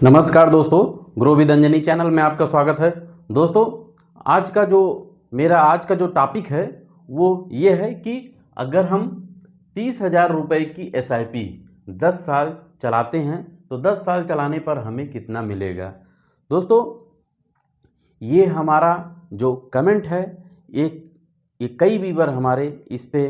नमस्कार दोस्तों, grow with Anjani channel में आपका स्वागत है। दोस्तों, आज का जो टॉपिक है वो ये है कि अगर हम 30,000 रुपये की SIP 10 साल चलाते हैं तो 10 साल चलाने पर हमें कितना मिलेगा। दोस्तों, ये हमारा जो कमेंट है, ये कई व्यूअर हमारे इस पे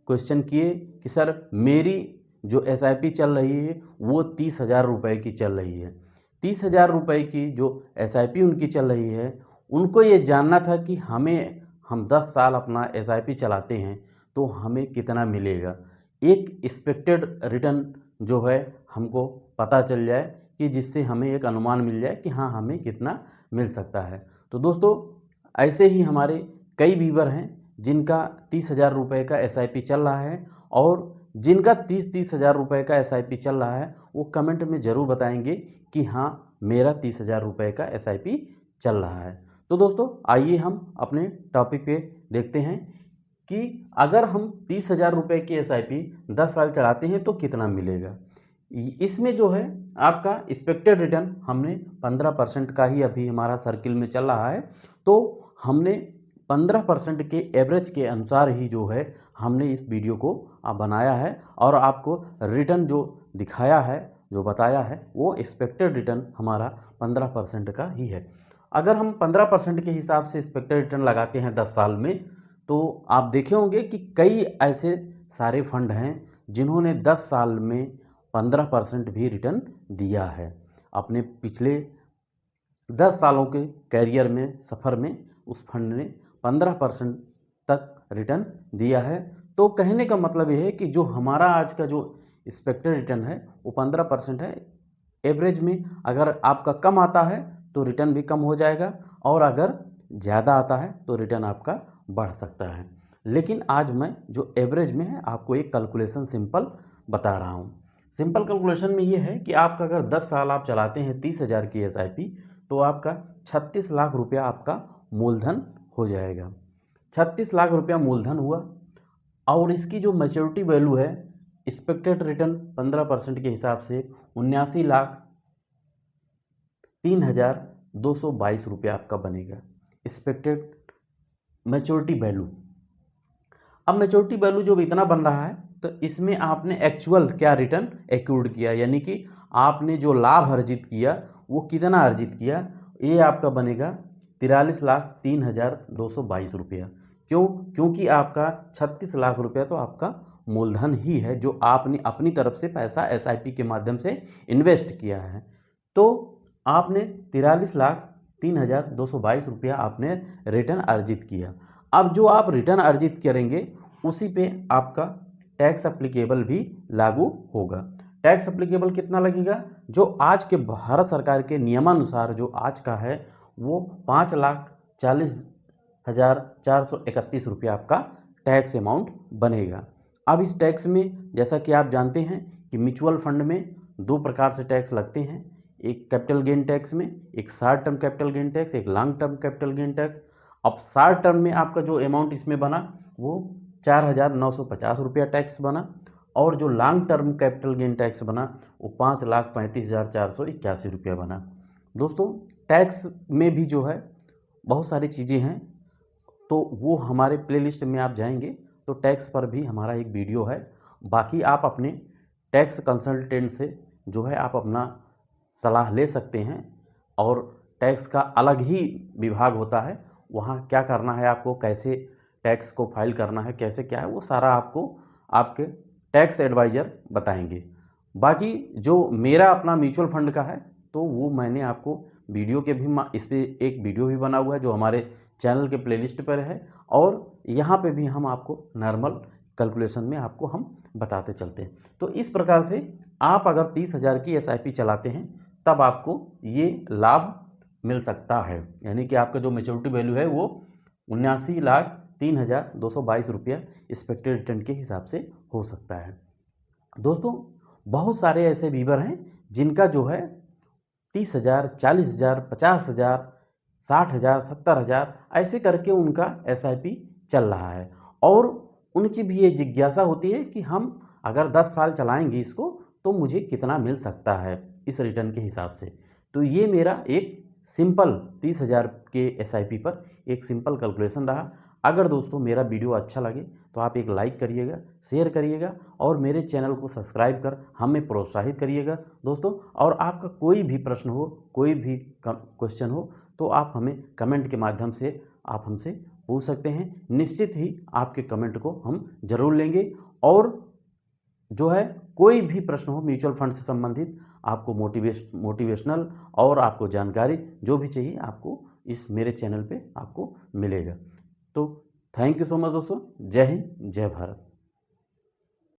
क्वेश्चन किए कि सर मेरी जो SIP चल रही है वो 30,000 रुपये की चल रही है। 30,000 रुपये की जो SIP उनकी चल रही है, उनको ये जानना था कि हम 10 साल अपना SIP चलाते हैं तो हमें कितना मिलेगा। एक एक्सपेक्टेड रिटर्न जो है हमको पता चल जाए कि जिससे हमें एक अनुमान मिल जाए कि हाँ हमें कितना मिल सकता है। तो दोस्तों, ऐसे ही हमारे कई व्यूअर हैं जिनका 30,000 रुपये का SIP चल रहा है, और जिनका 30,000 रुपये का SIP चल रहा है वो कमेंट में ज़रूर बताएंगे कि हाँ मेरा 30,000 रुपये का SIP चल रहा है। तो दोस्तों, आइए हम अपने टॉपिक पे देखते हैं कि अगर हम 30,000 रुपये की SIP 10 साल चलाते हैं तो कितना मिलेगा। इसमें जो है आपका एक्सपेक्टेड रिटर्न हमने 15% का ही अभी हमारा सर्किल में चल रहा है, तो हमने 15% के एवरेज के अनुसार ही जो है हमने इस वीडियो को बनाया है और आपको रिटर्न जो दिखाया है, जो बताया है, वो एक्सपेक्टेड रिटर्न हमारा 15% का ही है। अगर हम 15% के हिसाब से एक्सपेक्टेड रिटर्न लगाते हैं 10 साल में, तो आप देखे होंगे कि कई ऐसे सारे फंड हैं जिन्होंने 10 साल में 15% भी रिटर्न दिया है। अपने पिछले 10 सालों के कैरियर में, सफ़र में, उस फंड ने 15% तक रिटर्न दिया है। तो कहने का मतलब ये है कि जो हमारा आज का जो एक्सपेक्टेड रिटर्न है वो 15% है। एवरेज में अगर आपका कम आता है तो रिटर्न भी कम हो जाएगा, और अगर ज़्यादा आता है तो रिटर्न आपका बढ़ सकता है। लेकिन आज मैं जो एवरेज में है आपको एक कैलकुलेशन सिंपल बता रहा हूँ। सिंपल कैलकुलेशन में ये है कि आपका अगर 10 साल आप चलाते हैं 30,000 की SIP, तो आपका 36 लाख रुपया आपका मूलधन हो जाएगा। 36 लाख रुपया मूलधन हुआ, और इसकी जो मैच्योरिटी वैल्यू है एक्सपेक्टेड रिटर्न 15% के हिसाब से 79,03,222 रुपया आपका बनेगा एक्सपेक्टेड मैच्योरिटी वैल्यू। अब मैच्योरिटी वैल्यू जब इतना बन रहा है तो इसमें आपने एक्चुअल क्या रिटर्न एक्यूर्ड किया, यानी कि आपने जो लाभ अर्जित किया वो कितना अर्जित किया, ये आपका बनेगा 43,03,222 रुपया। क्योंकि आपका 36 लाख रुपया तो आपका मूलधन ही है जो आपने अपनी तरफ से पैसा SIP के माध्यम से इन्वेस्ट किया है। तो आपने 43,03,222 रुपया आपने रिटर्न अर्जित किया। अब जो आप रिटर्न अर्जित करेंगे उसी पे आपका टैक्स अप्लीकेबल भी लागू होगा। टैक्स अप्लीकेबल कितना लगेगा, जो आज के भारत सरकार के नियमानुसार जो आज का है वो 5,40,431 रुपया आपका टैक्स अमाउंट बनेगा। अब इस टैक्स में जैसा कि आप जानते हैं कि म्यूचुअल फंड में 2 प्रकार से टैक्स लगते हैं, एक कैपिटल गेन टैक्स में, एक short term capital gain tax, एक long term capital gain tax. अब शॉर्ट टर्म में आपका जो अमाउंट इसमें बना वो 4,950 रुपया टैक्स बना, और जो long term capital gain tax बना वो 5,35,481 रुपया बना। दोस्तों, टैक्स में भी जो है बहुत सारी चीज़ें हैं, तो वो हमारे प्लेलिस्ट में आप जाएंगे तो टैक्स पर भी हमारा एक वीडियो है। बाकी आप अपने टैक्स कंसल्टेंट से जो है आप अपना सलाह ले सकते हैं, और टैक्स का अलग ही विभाग होता है, वहाँ क्या करना है आपको, कैसे टैक्स को फाइल करना है, कैसे क्या है, वो सारा आपको आपके टैक्स एडवाइज़र बताएंगे। बाकी जो मेरा अपना म्यूचुअल फंड का है तो वो मैंने आपको वीडियो के भी इस पर एक वीडियो भी बना हुआ है जो हमारे चैनल के प्लेलिस्ट पर है, और यहाँ पे भी हम आपको नॉर्मल कैलकुलेशन में आपको हम बताते चलते हैं। तो इस प्रकार से आप अगर 30,000 की SIP चलाते हैं तब आपको ये लाभ मिल सकता है, यानी कि आपका जो मैच्योरिटी वैल्यू है वो 79,03,222 रुपया एक्सपेक्टेड रिटर्न के हिसाब से हो सकता है। दोस्तों, बहुत सारे ऐसे व्यूअर हैं जिनका जो है 30,000, 40,000, 50,000, 60,000, 70,000 ऐसे करके उनका SIP चल रहा है, और उनकी भी ये जिज्ञासा होती है कि हम अगर 10 साल चलाएंगे इसको तो मुझे कितना मिल सकता है इस रिटर्न के हिसाब से। तो ये मेरा एक सिंपल 30,000 के SIP पर एक सिंपल कैलकुलेशन रहा। अगर दोस्तों मेरा वीडियो अच्छा लगे तो आप एक लाइक करिएगा, शेयर करिएगा और मेरे चैनल को सब्सक्राइब कर हमें प्रोत्साहित करिएगा दोस्तों। और आपका कोई भी प्रश्न हो, कोई भी क्वेश्चन हो तो आप हमें कमेंट के माध्यम से आप हमसे पूछ सकते हैं। निश्चित ही आपके कमेंट को हम जरूर लेंगे। और जो है कोई भी प्रश्न हो म्यूचुअल फंड से संबंधित, आपको मोटिवेशनल और आपको जानकारी जो भी चाहिए आपको इस मेरे चैनल पे आपको मिलेगा। तो थैंक यू सो मच दोस्तों। जय हिंद, जय भारत।